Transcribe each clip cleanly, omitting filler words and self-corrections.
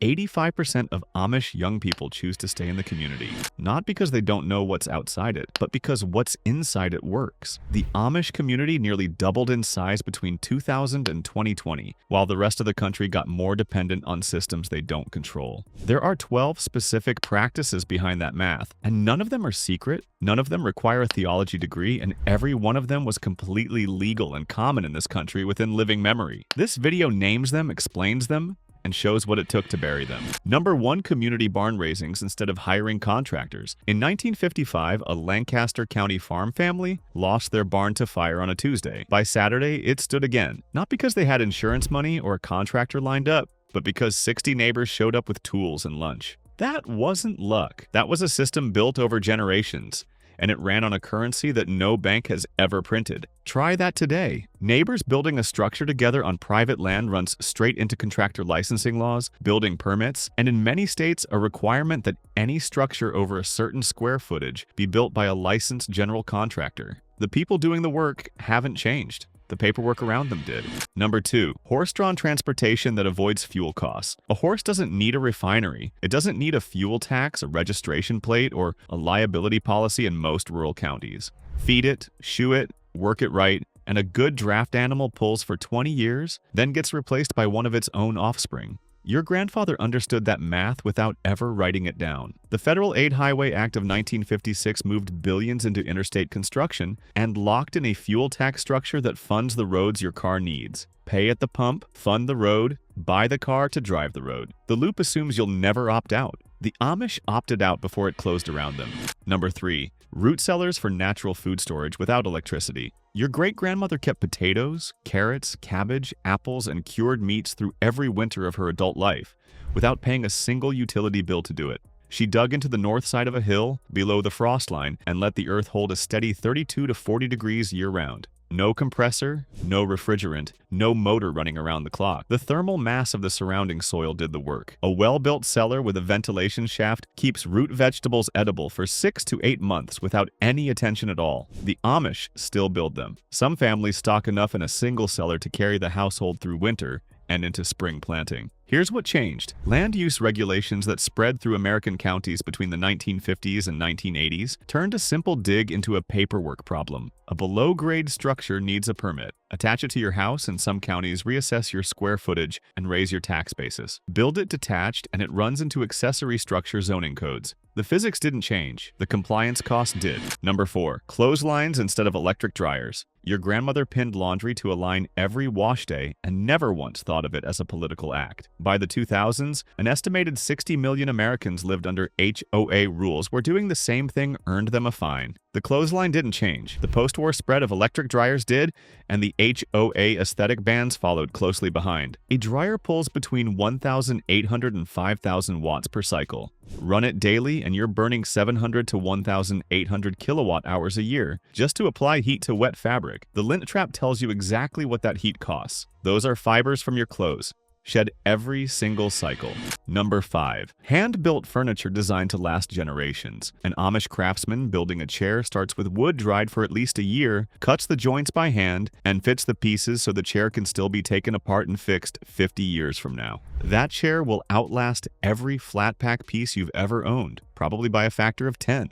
85% of Amish young people choose to stay in the community, not because they don't know what's outside it, but because what's inside it works. The Amish community nearly doubled in size between 2000 and 2020, while the rest of the country got more dependent on systems they don't control. There are 12 specific practices behind that math, and none of them are secret, none of them require a theology degree, and every one of them was completely legal and common in this country within living memory. This video names them, explains them, and shows what it took to bury them. Number 1. Community barn raisings instead of hiring contractors. In 1955, a Lancaster County farm family lost their barn to fire on a Tuesday. By Saturday, it stood again, not because they had insurance money or a contractor lined up, but because 60 neighbors showed up with tools and lunch. That wasn't luck. That was a system built over generations, and it ran on a currency that no bank has ever printed. Try that today. Neighbors building a structure together on private land runs straight into contractor licensing laws, building permits, and in many states, a requirement that any structure over a certain square footage be built by a licensed general contractor. The people doing the work haven't changed. The paperwork around them did. Number 2. Horse-drawn transportation that avoids fuel costs. A horse doesn't need a refinery. It doesn't need a fuel tax, a registration plate, or a liability policy in most rural counties. Feed it, shoe it, work it right, and a good draft animal pulls for 20 years, then gets replaced by one of its own offspring. Your grandfather understood that math without ever writing it down. The Federal Aid Highway Act of 1956 moved billions into interstate construction and locked in a fuel tax structure that funds the roads your car needs. Pay at the pump, fund the road, buy the car to drive the road. The loop assumes you'll never opt out. The Amish opted out before it closed around them. Number 3. Root cellars for natural food storage without electricity. Your great-grandmother kept potatoes, carrots, cabbage, apples, and cured meats through every winter of her adult life, without paying a single utility bill to do it. She dug into the north side of a hill, below the frost line, and let the earth hold a steady 32 to 40 degrees year-round. No compressor, no refrigerant, no motor running around the clock. The thermal mass of the surrounding soil did the work. A well-built cellar with a ventilation shaft keeps root vegetables edible for 6 to 8 months without any attention at all. The Amish still build them. Some families stock enough in a single cellar to carry the household through winter and into spring planting. Here's what changed. Land use regulations that spread through American counties between the 1950s and 1980s turned a simple dig into a paperwork problem. A below-grade structure needs a permit. Attach it to your house, and some counties reassess your square footage and raise your tax basis. Build it detached, and it runs into accessory structure zoning codes. The physics didn't change. The compliance cost did. Number 4. Clotheslines instead of electric dryers. Your grandmother pinned laundry to a line every wash day and never once thought of it as a political act. By the 2000s, an estimated 60 million Americans lived under HOA rules where doing the same thing earned them a fine. The clothesline didn't change. The post-war spread of electric dryers did, and the HOA aesthetic bans followed closely behind. A dryer pulls between 1,800 and 5,000 watts per cycle. Run it daily and you're burning 700 to 1,800 kilowatt hours a year just to apply heat to wet fabric. The lint trap tells you exactly what that heat costs. Those are fibers from your clothes. Shed every single cycle. Number 5. Hand-built furniture designed to last generations. An Amish craftsman building a chair starts with wood dried for at least a year, cuts the joints by hand, and fits the pieces so the chair can still be taken apart and fixed 50 years from now. That chair will outlast every flat-pack piece you've ever owned, probably by a factor of 10.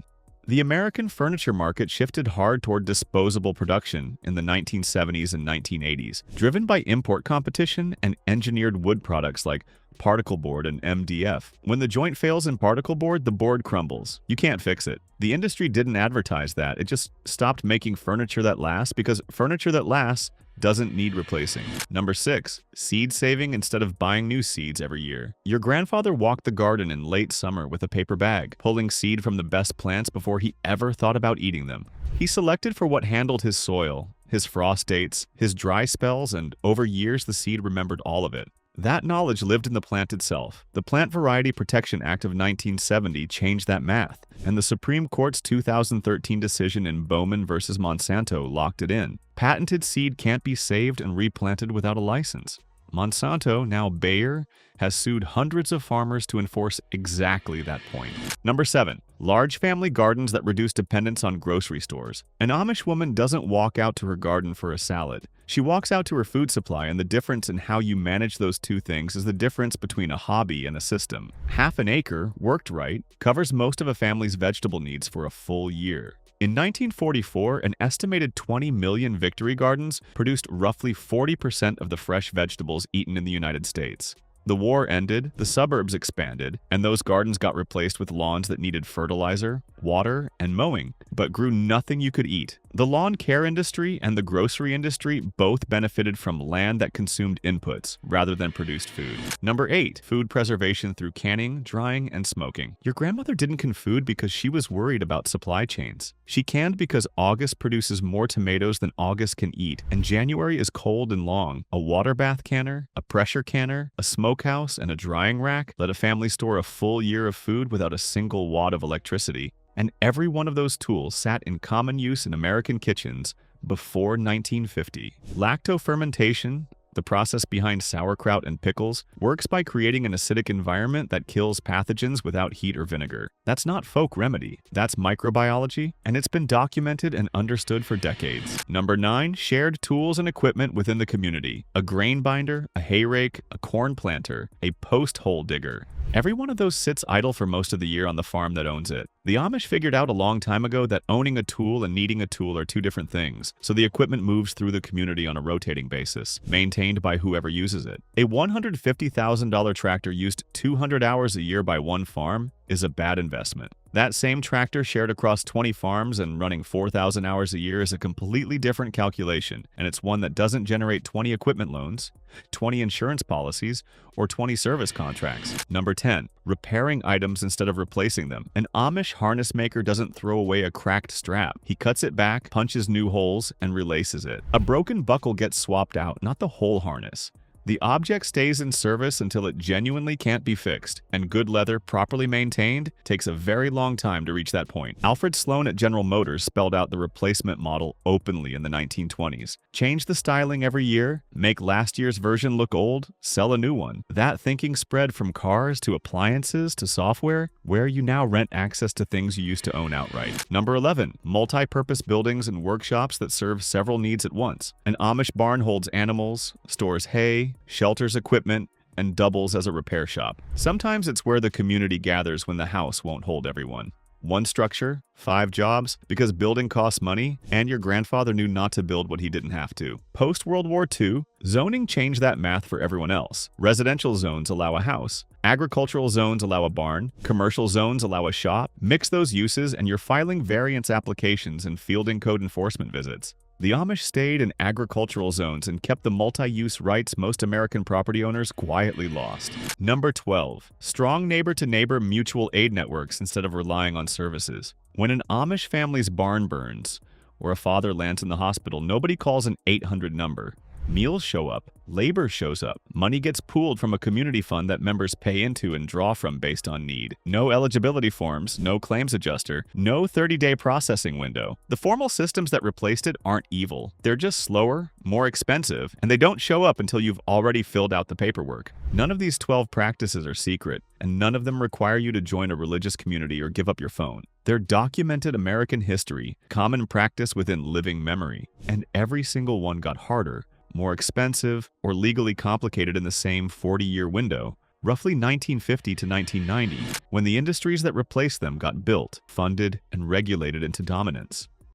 The American furniture market shifted hard toward disposable production in the 1970s and 1980s, driven by import competition and engineered wood products like particle board and MDF. When the joint fails in particle board, the board crumbles. You can't fix it. The industry didn't advertise that. It just stopped making furniture that lasts because furniture that lasts doesn't need replacing. Number 6. Seed saving instead of buying new seeds every year. Your grandfather walked the garden in late summer with a paper bag, pulling seed from the best plants before he ever thought about eating them. He selected for what handled his soil, his frost dates, his dry spells, and over years the seed remembered all of it. That knowledge lived in the plant itself. The Plant Variety Protection Act of 1970 changed that math, and the Supreme Court's 2013 decision in Bowman versus Monsanto locked it in. Patented seed can't be saved and replanted without a license. Monsanto, now Bayer, has sued hundreds of farmers to enforce exactly that point. Number 7. Large family gardens that reduce dependence on grocery stores. An Amish woman doesn't walk out to her garden for a salad. She walks out to her food supply, and the difference in how you manage those two things is the difference between a hobby and a system. Half an acre, worked right, covers most of a family's vegetable needs for a full year. In 1944, an estimated 20 million victory gardens produced roughly 40% of the fresh vegetables eaten in the United States. The war ended, the suburbs expanded, and those gardens got replaced with lawns that needed fertilizer, water, and mowing, but grew nothing you could eat. The lawn care industry and the grocery industry both benefited from land that consumed inputs rather than produced food. Number 8. Food preservation through canning, drying, and smoking. Your grandmother didn't can food because she was worried about supply chains. She canned because August produces more tomatoes than August can eat, and January is cold and long. A water bath canner, a pressure canner, a smokehouse, and a drying rack let a family store a full year of food without a single watt of electricity. And every one of those tools sat in common use in American kitchens before 1950. Lactofermentation, the process behind sauerkraut and pickles, works by creating an acidic environment that kills pathogens without heat or vinegar. That's not folk remedy, that's microbiology, and it's been documented and understood for decades. Number 9. Shared tools and equipment within the community. A grain binder, a hay rake, a corn planter, a post hole digger. Every one of those sits idle for most of the year on the farm that owns it. The Amish figured out a long time ago that owning a tool and needing a tool are two different things, so the equipment moves through the community on a rotating basis, maintained by whoever uses it. A $150,000 tractor used 200 hours a year by one farm is a bad investment. That same tractor shared across 20 farms and running 4,000 hours a year is a completely different calculation, and it's one that doesn't generate 20 equipment loans, 20 insurance policies, or 20 service contracts. Number 10. Repairing items instead of replacing them. An Amish harness maker doesn't throw away a cracked strap. He cuts it back, punches new holes, and relaces it. A broken buckle gets swapped out, not the whole harness. The object stays in service until it genuinely can't be fixed, and good leather, properly maintained, takes a very long time to reach that point. Alfred Sloan at General Motors spelled out the replacement model openly in the 1920s. Change the styling every year, make last year's version look old, sell a new one. That thinking spread from cars to appliances to software, where you now rent access to things you used to own outright. Number 11. Multi-purpose buildings and workshops that serve several needs at once. An Amish barn holds animals, stores hay, shelters equipment, and doubles as a repair shop. Sometimes it's where the community gathers when the house won't hold everyone. One structure, 5 jobs, because building costs money, and your grandfather knew not to build what he didn't have to. Post-World War II, zoning changed that math for everyone else. Residential zones allow a house. Agricultural zones allow a barn. Commercial zones allow a shop. Mix those uses and you're filing variance applications and fielding code enforcement visits. The Amish stayed in agricultural zones and kept the multi-use rights most American property owners quietly lost. Number 12. Strong neighbor-to-neighbor mutual aid networks instead of relying on services. When an Amish family's barn burns, or a father lands in the hospital, nobody calls an 800 number. Meals show up, labor shows up, money gets pooled from a community fund that members pay into and draw from based on need. No eligibility forms, no claims adjuster, no 30-day processing window. The formal systems that replaced it aren't evil. They're just slower, more expensive, and they don't show up until you've already filled out the paperwork. None of these 12 practices are secret, and none of them require you to join a religious community or give up your phone. They're documented American history, common practice within living memory, and every single one got harder, more expensive, or legally complicated in the same 40-year window, roughly 1950 to 1990, when the industries that replaced them got built, funded, and regulated into dominance.